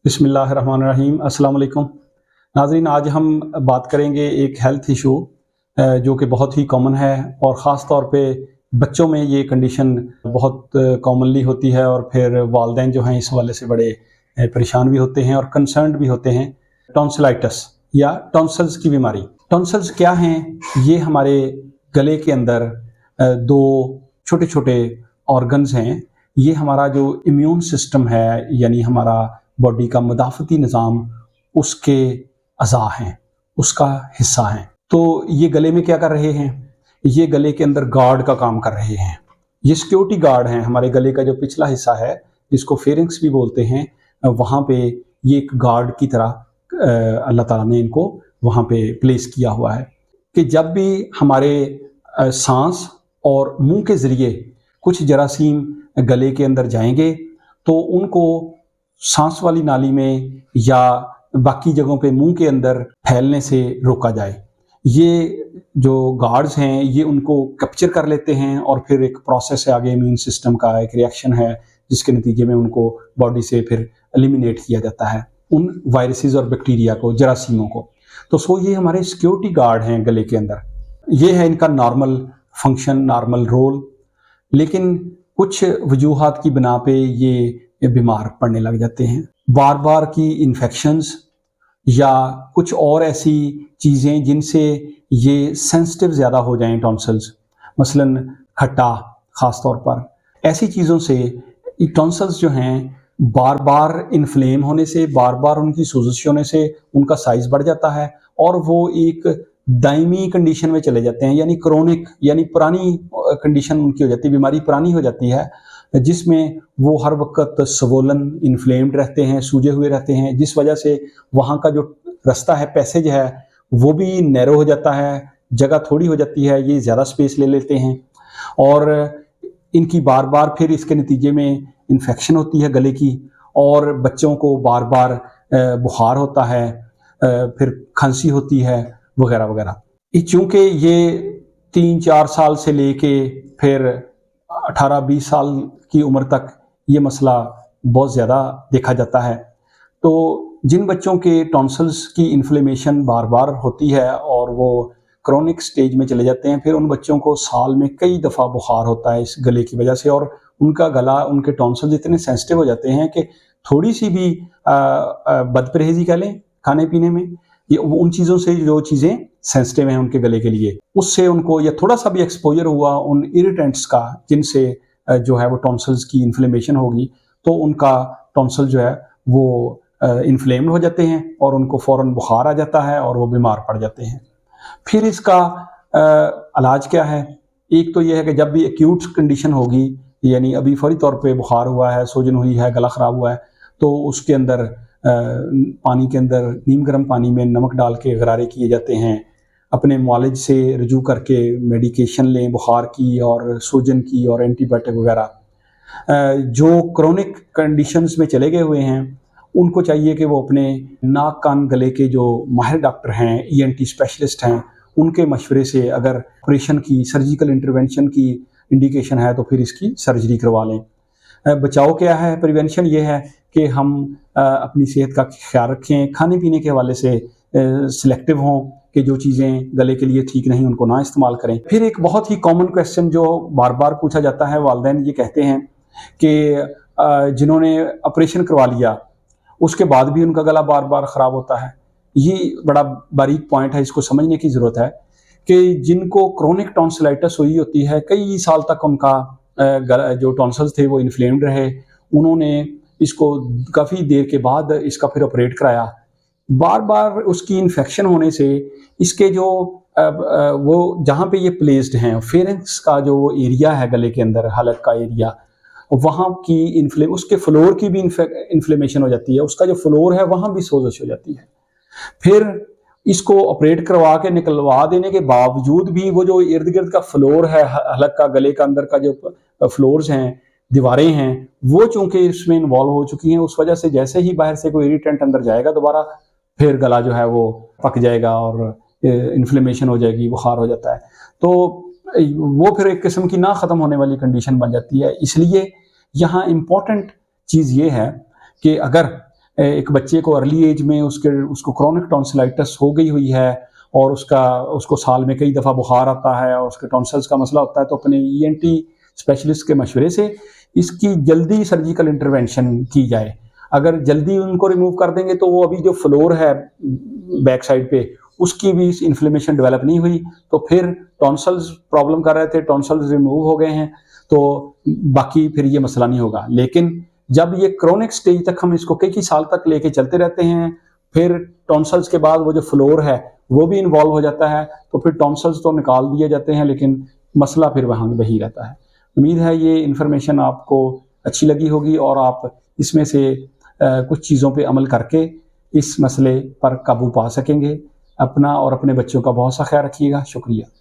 بسم اللہ الرحمن الرحیم۔ السلام علیکم ناظرین، آج ہم بات کریں گے ایک ہیلتھ ایشو جو کہ بہت ہی کامن ہے، اور خاص طور پہ بچوں میں یہ کنڈیشن بہت کامنلی ہوتی ہے، اور پھر والدین جو ہیں اس حوالے سے بڑے پریشان بھی ہوتے ہیں اور کنسرنڈ بھی ہوتے ہیں۔ ٹونسلائٹس یا ٹونسلز کی بیماری۔ ٹونسلز کیا ہیں؟ یہ ہمارے گلے کے اندر دو چھوٹے چھوٹے آرگنز ہیں۔ یہ ہمارا جو امیون سسٹم ہے، یعنی ہمارا باڈی کا مدافعتی نظام، اس کے اعضاء ہیں، اس کا حصہ ہیں۔ تو یہ گلے میں کیا کر رہے ہیں؟ یہ گلے کے اندر گارڈ کا کام کر رہے ہیں۔ یہ سیکیورٹی گارڈ ہیں۔ ہمارے گلے کا جو پچھلا حصہ ہے، جس کو فیرنکس بھی بولتے ہیں، وہاں پہ یہ ایک گارڈ کی طرح اللہ تعالیٰ نے ان کو وہاں پہ پلیس کیا ہوا ہے کہ جب بھی ہمارے سانس اور منہ کے ذریعے کچھ جراثیم گلے کے اندر جائیں گے تو ان کو سانس والی نالی میں یا باقی جگہوں پہ منہ کے اندر پھیلنے سے روکا جائے۔ یہ جو گارڈز ہیں یہ ان کو کیپچر کر لیتے ہیں، اور پھر ایک پروسیس ہے آگے، امیون سسٹم کا ایک ریئیکشن ہے، جس کے نتیجے میں ان کو باڈی سے پھر ایلیمینیٹ کیا جاتا ہے ان وائرسز اور بیکٹیریا کو، جراثیموں کو۔ تو یہ ہمارے سیکیورٹی گارڈ ہیں گلے کے اندر۔ یہ ہے ان کا نارمل فنکشن، نارمل رول۔ لیکن کچھ وجوہات کی بنا پہ یہ بیمار پڑنے لگ جاتے ہیں۔ بار بار کی انفیکشنز یا کچھ اور ایسی چیزیں جن سے یہ سینسٹیو زیادہ ہو جائیں ٹونسلز، مثلاً کھٹا خاص طور پر، ایسی چیزوں سے ٹونسلز جو ہیں بار بار انفلیم ہونے سے، بار بار ان کی سوزش ہونے سے ان کا سائز بڑھ جاتا ہے، اور وہ ایک دائمی کنڈیشن میں چلے جاتے ہیں، یعنی کرونک، یعنی پرانی کنڈیشن ان کی ہو جاتی ہے، بیماری پرانی ہو جاتی ہے، جس میں وہ ہر وقت سوولن، انفلیمڈ رہتے ہیں، سوجے ہوئے رہتے ہیں، جس وجہ سے وہاں کا جو رستہ ہے، پیسیج ہے، وہ بھی نیرو ہو جاتا ہے، جگہ تھوڑی ہو جاتی ہے، یہ زیادہ سپیس لے لیتے ہیں، اور ان کی بار بار پھر اس کے نتیجے میں انفیکشن ہوتی ہے گلے کی، اور بچوں کو بار بار بخار ہوتا ہے، پھر کھانسی ہوتی ہے، وغیرہ وغیرہ۔ چونکہ یہ 3-4 سال سے لے کے پھر 18-20 سال کی عمر تک یہ مسئلہ بہت زیادہ دیکھا جاتا ہے۔ تو جن بچوں کے ٹونسلز کی انفلیمیشن بار بار ہوتی ہے اور وہ کرونک سٹیج میں چلے جاتے ہیں، پھر ان بچوں کو سال میں کئی دفعہ بخار ہوتا ہے اس گلے کی وجہ سے، اور ان کا گلا، ان کے ٹونسلز اتنے سینسٹیو ہو جاتے ہیں کہ تھوڑی سی بھی بد پرہیزی کہہ لیں کھانے پینے میں، یہ ان چیزوں سے جو چیزیں سینسٹیو ہیں ان کے گلے کے لیے، اس سے ان کو یا تھوڑا سا بھی ایکسپوجر ہوا ان ایریٹنٹس کا، جن سے جو ہے وہ ٹونسلز کی انفلیمیشن ہوگی، تو ان کا ٹونسل جو ہے وہ انفلیمڈ ہو جاتے ہیں، اور ان کو فوراً بخار آ جاتا ہے اور وہ بیمار پڑ جاتے ہیں۔ پھر اس کا علاج کیا ہے؟ ایک تو یہ ہے کہ جب بھی ایکیوٹ کنڈیشن ہوگی، یعنی ابھی فوری طور پہ بخار ہوا ہے، سوجن ہوئی ہے، گلا خراب ہوا ہے، تو اس کے اندر پانی کے اندر نیم گرم پانی میں نمک ڈال کے غرارے کیے جاتے ہیں، اپنے معالج سے رجوع کر کے میڈیکیشن لیں بخار کی اور سوجن کی اور اینٹی بائیوٹک وغیرہ۔ جو کرونک کنڈیشنز میں چلے گئے ہوئے ہیں، ان کو چاہیے کہ وہ اپنے ناک کان گلے کے جو ماہر ڈاکٹر ہیں، ENT اسپیشلسٹ ہیں، ان کے مشورے سے اگر آپریشن کی، سرجیکل انٹرونشن کی انڈیکیشن ہے تو پھر اس کی سرجری کروا لیں۔ بچاؤ کیا ہے؟ پریونشن یہ ہے کہ ہم اپنی صحت کا خیال رکھیں، کھانے پینے کے حوالے سے سلیکٹیو ہوں کہ جو چیزیں گلے کے لیے ٹھیک نہیں ان کو نہ استعمال کریں۔ پھر ایک بہت ہی کامن کویسچن جو بار بار پوچھا جاتا ہے، والدین یہ کہتے ہیں کہ جنہوں نے آپریشن کروا لیا اس کے بعد بھی ان کا گلا بار بار خراب ہوتا ہے۔ یہ بڑا باریک پوائنٹ ہے، اس کو سمجھنے کی ضرورت ہے کہ جن کو کرونک ٹونسلائٹس ہوئی ہوتی ہے، کئی سال تک ان کا جو ٹونسلز تھے وہ انفلیمڈ رہے، انہوں نے اس کو کافی دیر کے بعد اس کا پھر آپریٹ کرایا، بار بار اس کی انفیکشن ہونے سے اس کے جو وہ جہاں پہ یہ پلیسڈ ہیں، فیرنکس کا جو ایریا ہے گلے کے اندر، حلق کا ایریا، وہاں کی اس کے فلور کی بھی انفلیمیشن ہو جاتی ہے، اس کا جو فلور ہے وہاں بھی سوزش ہو جاتی ہے۔ پھر اس کو آپریٹ کروا کے نکلوا دینے کے باوجود بھی وہ جو ارد گرد کا فلور ہے، حلق کا، گلے کا اندر کا جو فلورز ہیں، دیواریں ہیں، وہ چونکہ اس میں انوالو ہو چکی ہیں، اس وجہ سے جیسے ہی باہر سے کوئی ایریٹنٹ اندر جائے گا دوبارہ، پھر گلا جو ہے وہ پک جائے گا اور انفلیمیشن ہو جائے گی، بخار ہو جاتا ہے، تو وہ پھر ایک قسم کی نہ ختم ہونے والی کنڈیشن بن جاتی ہے۔ اس لیے یہاں امپورٹنٹ چیز یہ ہے کہ اگر ایک بچے کو ارلی ایج میں اس کو کرونک ٹونسلائٹس ہو گئی ہوئی ہے اور اس کو سال میں کئی دفعہ بخار آتا ہے اور اس کے ٹونسلز کا مسئلہ ہوتا ہے، تو اپنے ENT اسپیشلسٹ کے مشورے سے اس کی جلدی سرجیکل انٹرونشن کی جائے۔ اگر جلدی ان کو ریموو کر دیں گے تو وہ ابھی جو فلور ہے بیک سائڈ پہ اس کی بھی انفلیمیشن ڈیولپ نہیں ہوئی، تو پھر ٹونسلز پرابلم کر رہے تھے، ٹونسلز ریموو ہو گئے ہیں، تو باقی پھر یہ مسئلہ نہیں ہوگا۔ لیکن جب یہ کرونک سٹیج تک ہم اس کو کئی سال تک لے کے چلتے رہتے ہیں، پھر ٹونسلز کے بعد وہ جو فلور ہے وہ بھی انوالو ہو جاتا ہے، تو پھر ٹونسلز تو نکال دیے جاتے ہیں لیکن مسئلہ پھر وہاں وہی رہتا ہے۔ امید ہے یہ انفارمیشن آپ کو اچھی لگی ہوگی اور آپ اس میں سے کچھ چیزوں پہ عمل کر کے اس مسئلے پر قابو پا سکیں گے۔ اپنا اور اپنے بچوں کا بہت سا خیال رکھیے گا۔ شکریہ۔